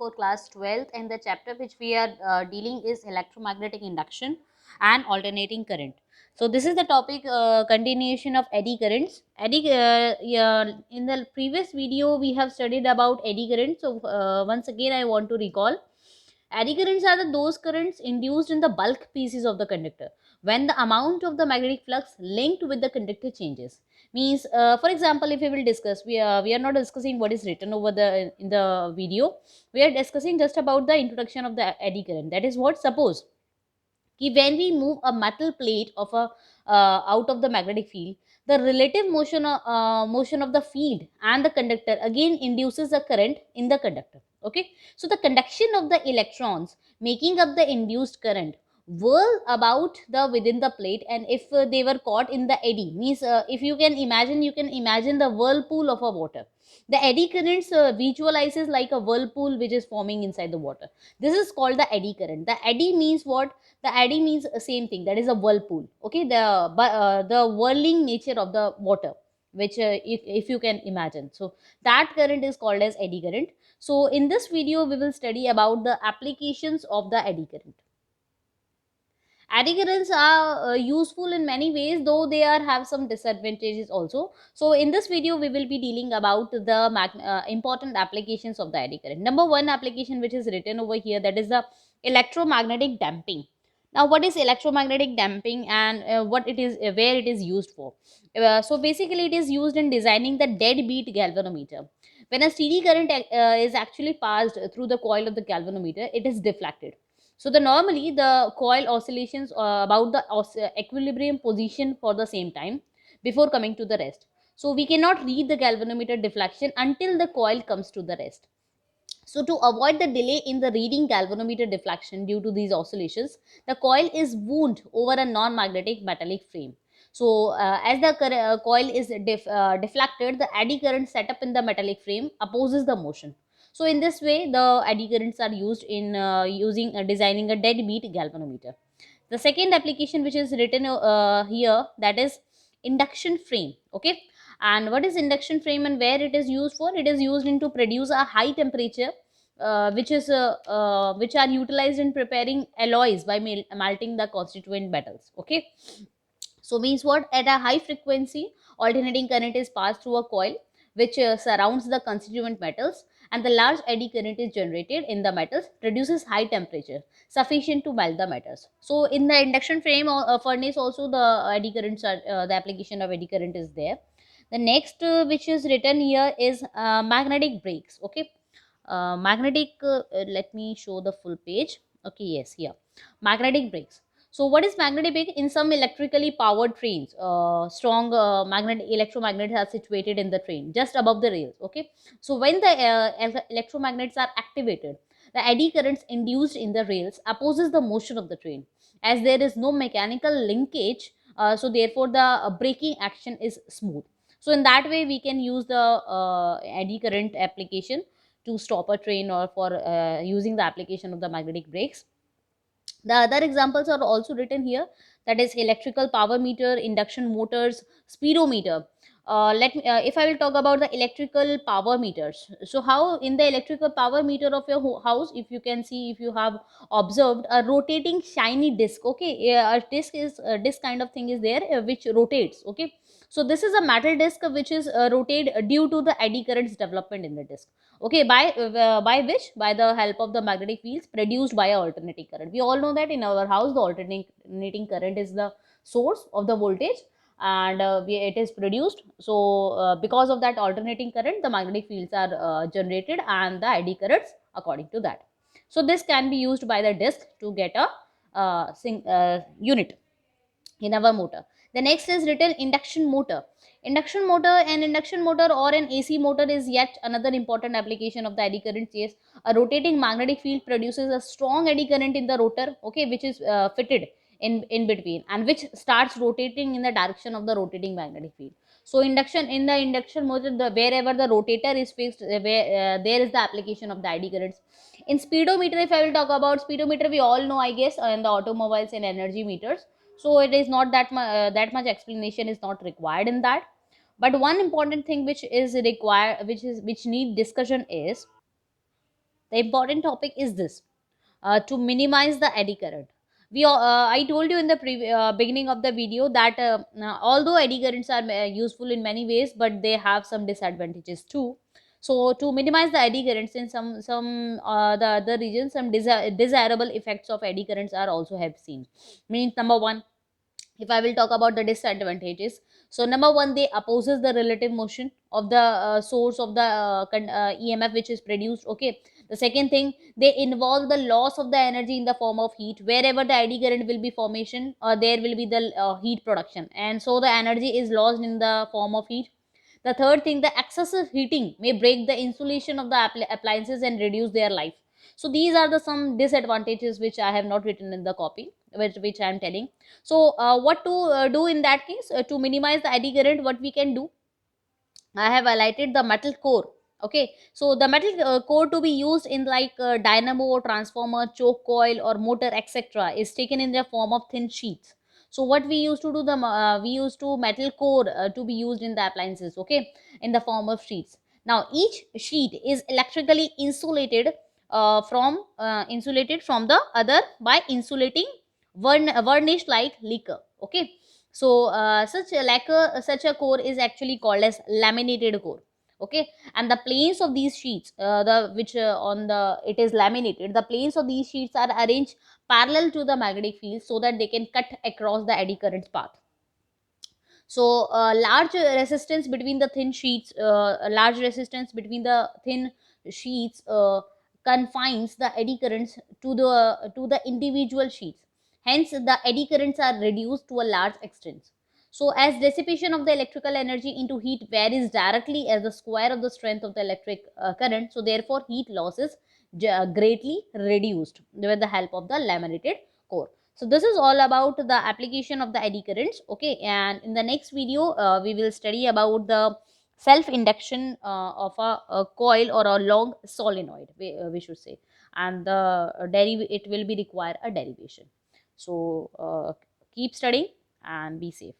for class 12th, and the chapter which we are dealing is electromagnetic induction and alternating current. So this is the topic, continuation of eddy currents. Yeah, in the previous video we have studied about eddy currents. So once again I want to recall. Eddy currents are those currents induced in the bulk pieces of the conductor when the amount of the magnetic flux linked with the conductor changes. Means, for example, if we will discuss, we are not discussing what is written over the in the video. We are discussing just about the introduction of the eddy current. That is what, suppose कि when we move a metal plate of a out of the magnetic field, the relative motion of the field and the conductor again induces a current in the conductor. Okay, so the conduction of the electrons making up the induced current whirl about the within the plate, and if they were caught in the eddy, means, if you can imagine the whirlpool of a water. The eddy currents visualizes like a whirlpool which is forming inside the water. This is called the eddy current. The eddy means what? The eddy means same thing, that is a whirlpool. Okay, the whirling nature of the water, which, if you can imagine, so that current is called as eddy current. So in this video we will study about the applications of the eddy current. Eddy currents are useful in many ways, though they are have some disadvantages also. So in this video we will be dealing about the important applications of the eddy current. Number one application which is written over here, that is the electromagnetic damping. Now what is electromagnetic damping, and what it is, where it is used for? So basically it is used in designing the deadbeat galvanometer. When a steady current is actually passed through the coil of the galvanometer, it is deflected. So the normally the coil oscillations about the equilibrium position for the same time before coming to the rest. So we cannot read the galvanometer deflection until the coil comes to the rest. So to avoid the delay in the reading galvanometer deflection due to these oscillations, the coil is wound over a non-magnetic metallic frame. So as the coil is deflected, the eddy current set up in the metallic frame opposes the motion. So in this way, the eddy currents are used in designing a deadbeat galvanometer. The second application which is written here, that is induction frame. Okay, and what is induction frame and where it is used for? It is used in to produce a high temperature, which are utilized in preparing alloys by melting the constituent metals. Okay, so means what? At a high frequency, alternating current is passed through a coil which surrounds the constituent metals, and the large eddy current is generated in the metals, produces high temperature sufficient to melt the metals. So in the induction frame or furnace also, the eddy currents are the application of eddy current is there. The next which is written here is magnetic brakes. Okay, magnetic let me show the full page. Okay, yes, here, magnetic brakes. So what is magnetic brake? In some electrically powered trains, strong electromagnets are situated in the train just above the rails. Okay, so when the electromagnets are activated, the eddy currents induced in the rails opposes the motion of the train, as there is no mechanical linkage. So therefore the braking action is smooth. So in that way we can use the eddy current application to stop a train, or for using the application of the magnetic brakes. The other examples are also written here, that is electrical power meter, induction motors, speedometer. Let me if I will talk about the electrical power meters. So how in the electrical power meter of your house, if you can see, if you have observed a rotating shiny disc. Okay, yeah, a disc kind of thing is there, which rotates. Okay, so this is a metal disc which is rotated due to the eddy currents development in the disc. Okay, by which, by the help of the magnetic fields produced by a alternating current. We all know that in our house the alternating current is the source of the voltage, and it is produced. So because of that alternating current, the magnetic fields are generated, and the eddy currents according to that. So this can be used by the disk to get a unit in our motor. The next is written induction motor. Induction motor or an AC motor is yet another important application of the eddy current. Yes, a rotating magnetic field produces a strong eddy current in the rotor. Okay, which is fitted in between, and which starts rotating in the direction of the rotating magnetic field. So induction motor, wherever the rotator is fixed, there is the application of the eddy currents. In speedometer, if I will talk about speedometer, we all know, I guess, in the automobiles and energy meters. So it is not that much explanation is not required in that. But one important thing which is required, which need discussion, is The important topic is this: to minimize the eddy current. I told you in the beginning of the video that although eddy currents are useful in many ways, but they have some disadvantages too. So to minimize the eddy currents in some the other regions, some desirable effects of eddy currents are also have seen. Means number one, if I will talk about the disadvantages, so number one, they opposes the relative motion of the source of the EMF which is produced. Okay. The second thing, they involve the loss of the energy in the form of heat. Wherever the eddy current will be formation, there will be the heat production, and so the energy is lost in the form of heat. The third thing, the excessive heating may break the insulation of the appliances and reduce their life. So these are the some disadvantages which I have not written in the copy, which I am telling. So what to do in that case, to minimize the eddy current? What we can do, I have highlighted the metal core. Okay, so the metal core to be used in like dynamo, transformer, choke coil, or motor, etc., is taken in the form of thin sheets. So what we used to do, we used to metal core to be used in the appliances. Okay, in the form of sheets. Now each sheet is electrically insulated from the other by insulating varnish like lacquer. Okay, so such a core is actually called as laminated core. Okay, and the planes of these sheets, the which on the it is laminated, the planes of these sheets are arranged parallel to the magnetic field so that they can cut across the eddy current path. So large resistance between the thin sheets, a large resistance between the thin sheets confines the eddy currents to the individual sheets. Hence the eddy currents are reduced to a large extent. So as dissipation of the electrical energy into heat varies directly as the square of the strength of the electric current, so therefore heat loss is greatly reduced with the help of the laminated core. So this is all about the application of the eddy currents. Okay, and in the next video we will study about the self induction of a coil or a long solenoid, we should say, and the it will be require a derivation. So keep studying and be safe.